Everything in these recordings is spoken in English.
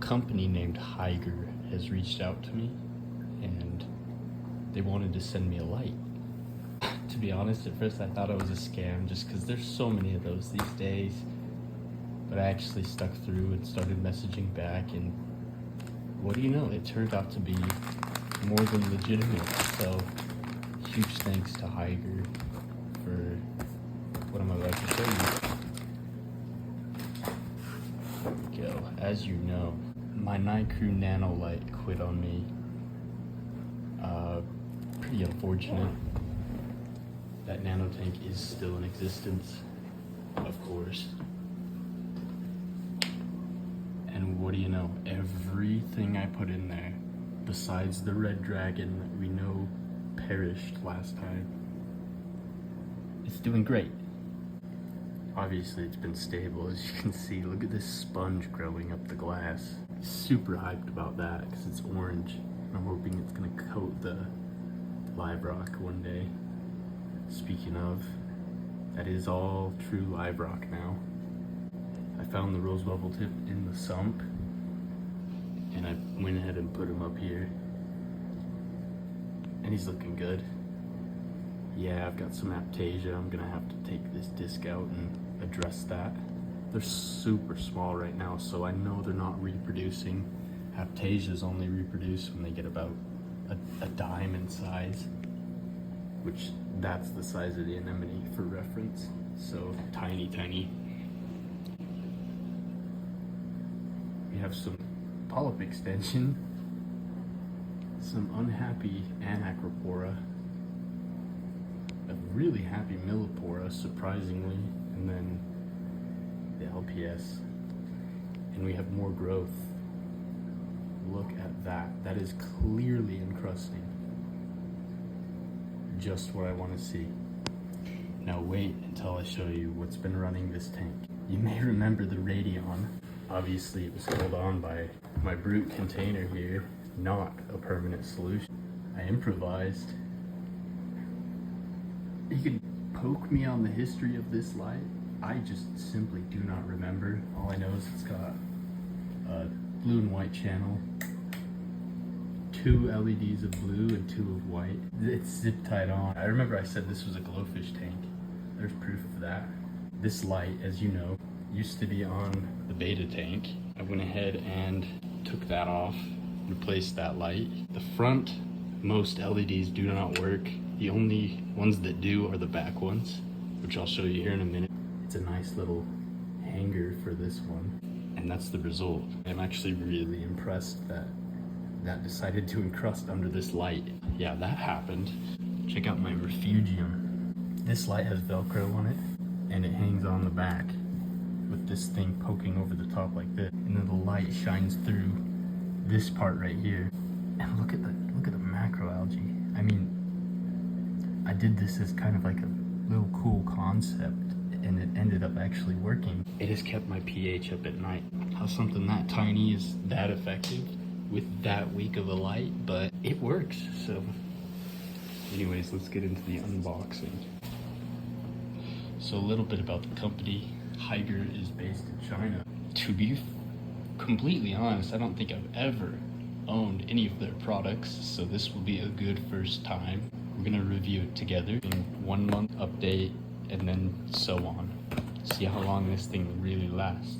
company named HYGGER has reached out to me and they wanted to send me a light. To be honest, at first I thought it was a scam just because there's so many of those these days. But I actually stuck through and started messaging back, and what do you know, it turned out to be more than legitimate. So huge thanks to HYGGER for what I'm about to show you. There we go. As you know, my Nano Nano light quit on me. Pretty unfortunate. That nano tank is still in existence, of course. And what do you know? Everything I put in there, besides the red dragon that we know perished last time, it's doing great. Obviously it's been stable, as you can see. Look at this sponge growing up the glass. Super hyped about that because it's orange. I'm hoping it's gonna coat the live rock one day. Speaking of, that is all true live rock now. I found the rose bubble tip in the sump and I went ahead and put him up here. And he's looking good. Yeah, I've got some aptasia. I'm gonna have to take this disc out and address that. They're super small right now, so I know they're not reproducing. Aptasias only reproduce when they get about a dime in size, which that's the size of the anemone for reference. So tiny, tiny. We have some polyp extension, some unhappy Anacropora, a really happy Millipora, surprisingly, and then the LPS. And we have more growth. Look at that. That is clearly encrusting. Just what I want to see. Now wait until I show you what's been running this tank. You may remember the Radion. Obviously it was held on by my Brute container here, not a permanent solution. I improvised. You can poke me on the history of this light. I just simply do not remember. All I know is it's got a blue and white channel, 2 LEDs of blue and 2 of white. It's zip tied on. I remember I said this was a glowfish tank. There's proof of that. This light, as you know, used to be on the beta tank. I went ahead and took that off, replaced that light. The front, most LEDs do not work. The only ones that do are the back ones, which I'll show you here in a minute. It's a nice little hanger for this one, and that's the result. I'm actually really impressed that that decided to encrust under this light. Yeah, that happened. Check out my refugium. This light has Velcro on it, and it hangs on the back with this thing poking over the top like this. And then the light shines through this part right here. And look at the macroalgae. I mean, I did this as kind of like a little cool concept, and it ended up actually working. It has kept my pH up at night. How something that tiny is that effective with that weak of a light, but it works. So anyways, let's get into the unboxing. So a little bit about the company. HYGGER is based in China. To be completely honest, I don't think I've ever owned any of their products, so this will be a good first time. We're gonna review it together in 1 month update and then so on. See how long this thing really lasts.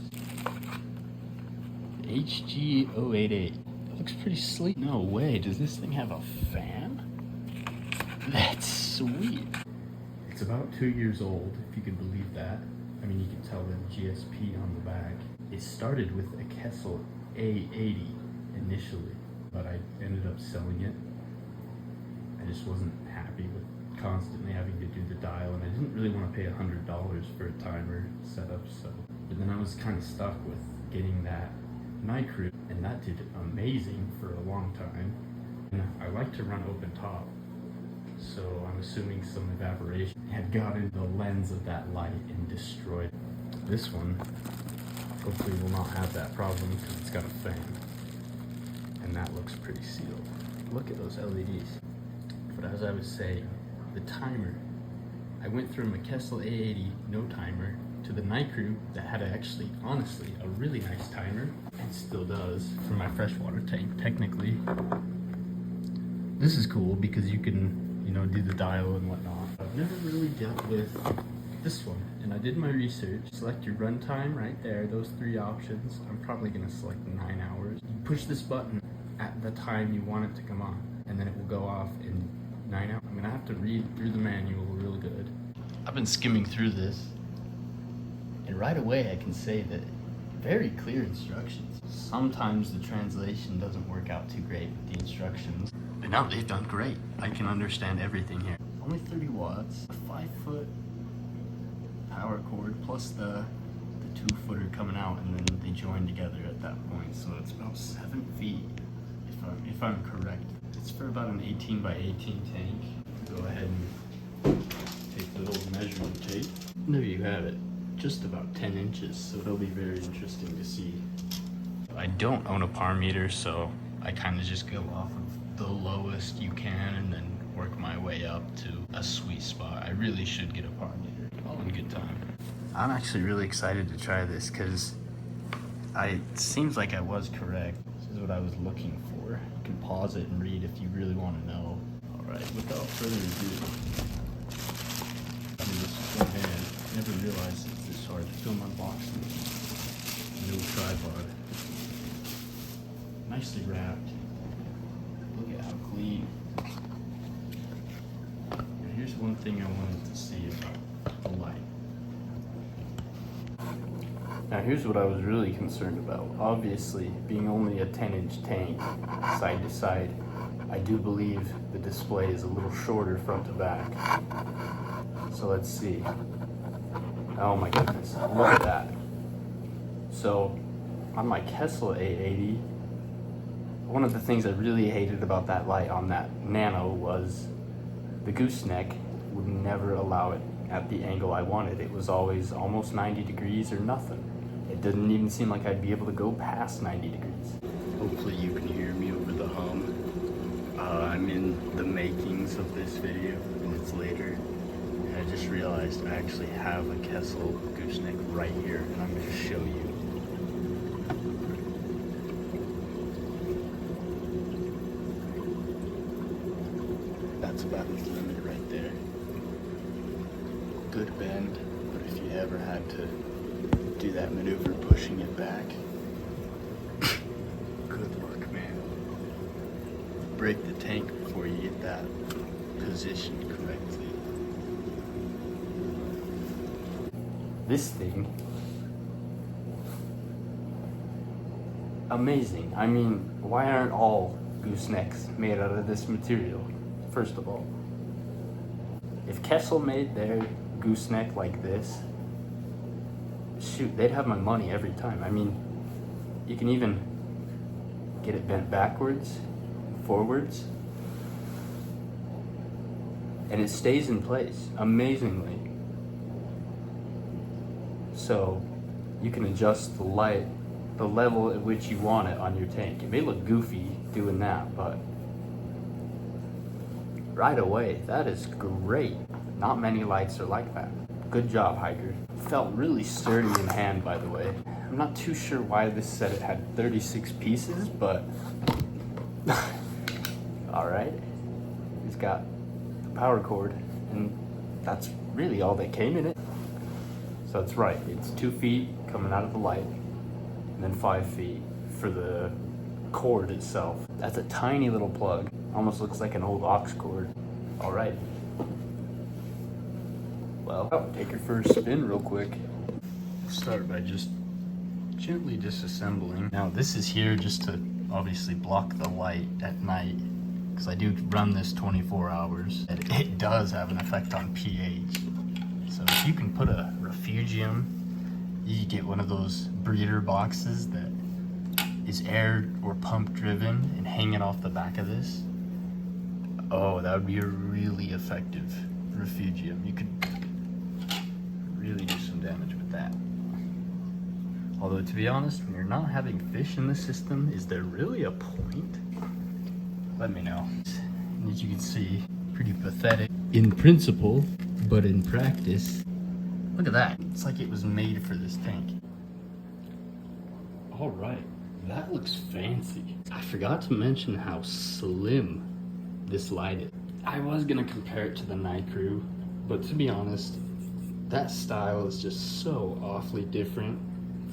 HG088. It looks pretty sleek. No way, does this thing have a fan? That's sweet. It's about 2 years old, if you can believe that. I mean, you can tell the GSP on the back. It started with a Kessel A80 initially, but I ended up selling it. I just wasn't happy with constantly having to do the dial, and I didn't really want to pay $100 for a timer setup, so. But then I was kind of stuck with getting that Nano, and that did amazing for a long time. And I like to run open top, so I'm assuming some evaporation had got into the lens of that light and destroyed it. This one hopefully will not have that problem because it's got a fan, and that looks pretty sealed. Look at those LEDs. But as I was saying, the timer, I went from a Kessel A80 no timer to the night crew that had actually, honestly, a really nice timer, and still does for my freshwater tank, technically. This is cool because you can, you know, do the dial and whatnot. I've never really dealt with this one, and I did my research. Select your runtime right there, those 3 options. I'm probably gonna select 9 hours. You push this button at the time you want it to come on, and then it will go off in 9 hours. I'm gonna have to read through the manual real good. I've been skimming through this, and right away I can say that very clear instructions. Sometimes the translation doesn't work out too great with the instructions, but no, they've done great. I can understand everything here. Only 30 watts, a 5-foot power cord, plus the 2-footer coming out, and then they join together at that point. So it's about 7 feet, if I'm correct. It's for about an 18 by 18 tank. Go ahead and take the little measurement tape. And there you have it, just about 10 inches. So it'll be very interesting to see. I don't own a par meter, so I kind of just go off of the lowest you can and then work my way up to a sweet spot. I really should get a par meter. All in good time. I'm actually really excited to try this because it seems like I was correct. This is what I was looking for. You can pause it and read if you really want to know. All right, without further ado, I mean, this is one hand. I never realized it's this hard to film unboxing. No tripod. Nicely wrapped. Look at how clean. Now, here's one thing I wanted to see about the light. Now here's what I was really concerned about. Obviously, being only a 10-inch tank, side to side, I do believe the display is a little shorter front to back. So let's see. Oh my goodness, look at that. So on my Kessel A80, one of the things I really hated about that light on that Nano was the gooseneck would never allow it at the angle I wanted. It was always almost 90 degrees or nothing. It didn't even seem like I'd be able to go past 90 degrees. Hopefully you can hear me over the hum. I'm in the makings of this video, and it's later. And I just realized I actually have a Kessel gooseneck right here, and I'm going to show you. That's about its limit right there. Good bend, but if you ever had to do that maneuver pushing it back, good luck, man. Break the tank before you get that positioned correctly. This thing, amazing. I mean, why aren't all goosenecks made out of this material? First of all, if Kessel made their gooseneck like this, shoot, they'd have my money every time. I mean, you can even get it bent backwards, forwards, and it stays in place amazingly. So you can adjust the light, the level at which you want it on your tank. It may look goofy doing that, but right away, that is great. Not many lights are like that. Good job, HYGGER. Felt really sturdy in hand, by the way. I'm not too sure why this set it had 36 pieces, but all right. It's got the power cord, and that's really all that came in it. So that's right, it's 2 feet coming out of the light, and then 5 feet for the cord itself. That's a tiny little plug. Almost looks like an old aux cord. All right. Well, I'll take her for a spin real quick. Start by just gently disassembling. Now this is here just to obviously block the light at night, because I do run this 24 hours. And it does have an effect on pH. So if you can put a refugium, you get one of those breeder boxes that is air or pump driven and hanging off the back of this. Oh, that would be a really effective refugium. You could really do some damage with that. Although, to be honest, when you're not having fish in the system, is there really a point? Let me know. As you can see, pretty pathetic in principle, but in practice, Look at that. It's like it was made for this tank. All right, that looks fancy. I forgot to mention how slim this light is. I was gonna compare it to the Night Crew, but to be honest, that style is just so awfully different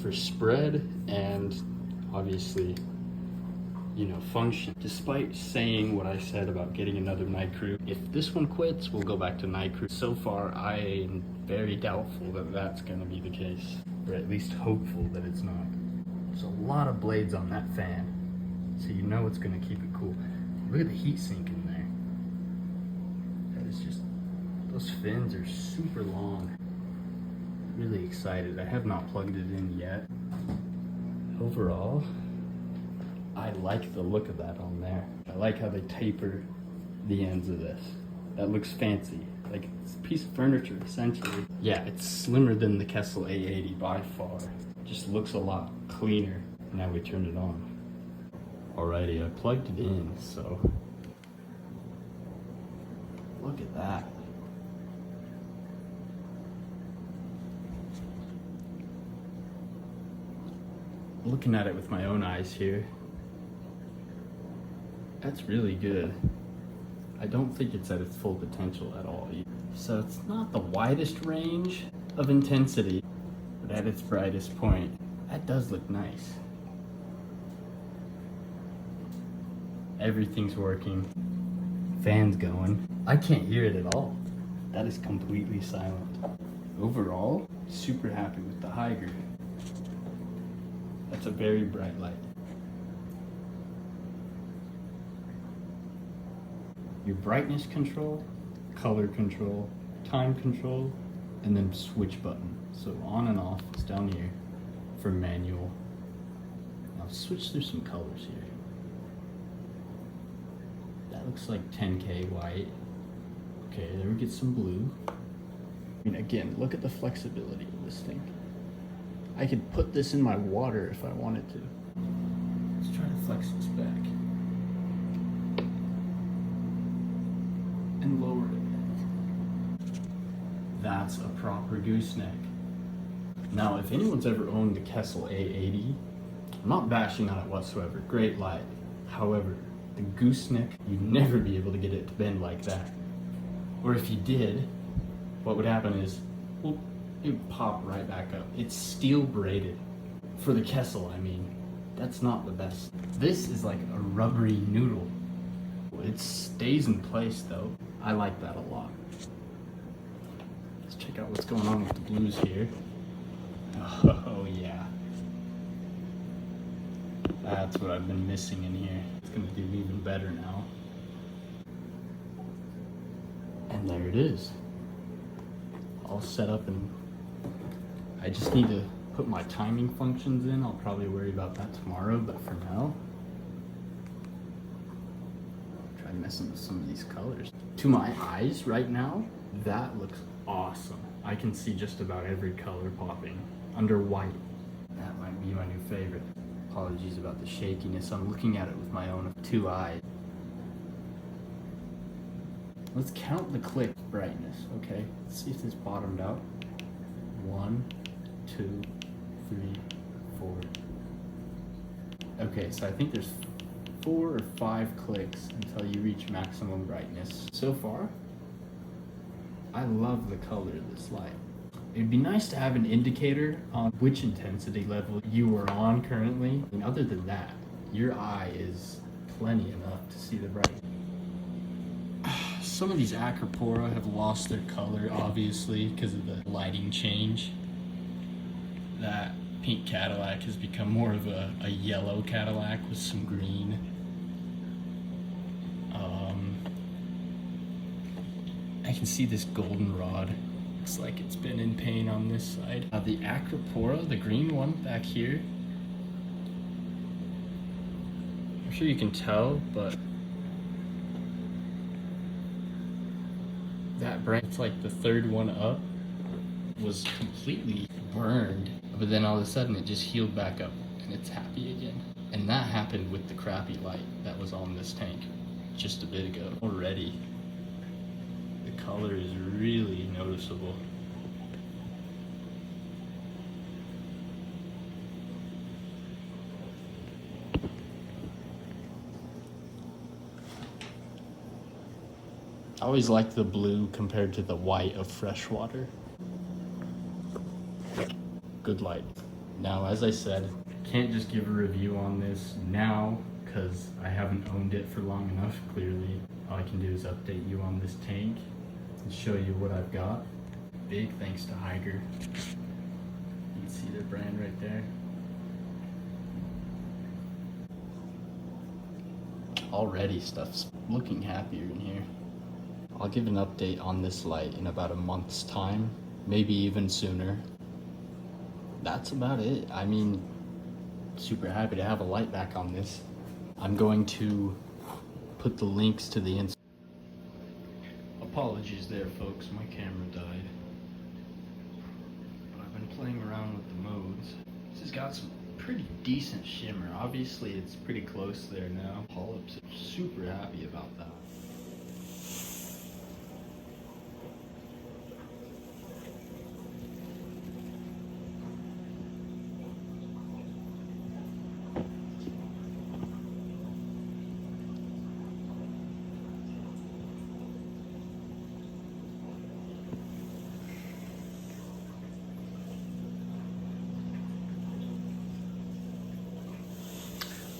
for spread and obviously, you know, function. Despite saying what I said about getting another Night Crew, if this one quits, we'll go back to Night Crew. So far, I am very doubtful that that's gonna be the case, or at least hopeful that it's not. There's a lot of blades on that fan, so you know it's gonna keep it cool. Look at the heat sink in there. That is just, those fins are super long. Really excited. I have not plugged it in yet. Overall, I like the look of that on there. I like how they taper the ends of this. That looks fancy. Like it's a piece of furniture, essentially. Yeah, it's slimmer than the Kessel A80 by far. Just looks a lot cleaner. Now we turned it on. Alrighty, I plugged it in, so look at that. Looking at it with my own eyes here, that's really good. I don't think it's at its full potential at all. So it's not the widest range of intensity, but at its brightest point, that does look nice. Everything's working. Fan's going. I can't hear it at all. That is completely silent. Overall, super happy with the HYGGER. That's a very bright light. Your brightness control, color control, time control, and then switch button. So on and off is down here for manual. I'll switch through some colors here. That looks like 10K white. Okay, there we get some blue. I mean, again, look at the flexibility of this thing. I could put this in my water if I wanted to. Let's try to flex this back. And lower it. That's a proper gooseneck. Now, if anyone's ever owned the Kessel A80, I'm not bashing on it whatsoever. Great light. However, the gooseneck, you'd never be able to get it to bend like that. Or if you did, what would happen is, well, it would pop right back up. It's steel braided. For the Kessel, I mean, that's not the best. This is like a rubbery noodle. It stays in place though. I like that a lot. Let's check out what's going on with the blues here. Oh yeah. That's what I've been missing in here. It's gonna do even better now. And there it is. All set up, and I just need to put my timing functions in. I'll probably worry about that tomorrow, but for now, try messing with some of these colors. To my eyes right now, that looks awesome. I can see just about every color popping under white. That might be my new favorite. Apologies about the shakiness. I'm looking at it with my own two eyes. Let's count the click brightness, okay? Let's see if this bottomed out. 1, 2, 3, 4. Okay, so I think there's 4 or 5 clicks until you reach maximum brightness. So far, I love the color of this light. It'd be nice to have an indicator on which intensity level you are on currently. And other than that, your eye is plenty enough to see the brightness. Some of these Acropora have lost their color, obviously, because of the lighting change. That pink Cadillac has become more of a yellow Cadillac with some green. I can see this goldenrod. Looks like it's been in pain on this side. The Acropora, the green one back here, I'm sure you can tell, but that branch, it's like the third one up, was completely burned, but then all of a sudden it just healed back up and it's happy again. And that happened with the crappy light that was on this tank just a bit ago. Already, the color is really noticeable. I always like the blue compared to the white of freshwater. Good light. Now, as I said, can't just give a review on this now because I haven't owned it for long enough, clearly. All I can do is update you on this tank and show you what I've got. Big thanks to HYGGER. You can see their brand right there. Already stuff's looking happier in here. I'll give an update on this light in about a month's time, maybe even sooner. That's about it. I mean, super happy to have a light back on this. I'm going to put the links to the Apologies there, folks, my camera died. But I've been playing around with the modes. This has got some pretty decent shimmer. Obviously, it's pretty close there now. Polyps, super happy about that.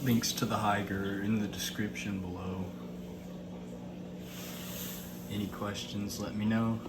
Links to the HYGGER are in the description below. Any questions, let me know.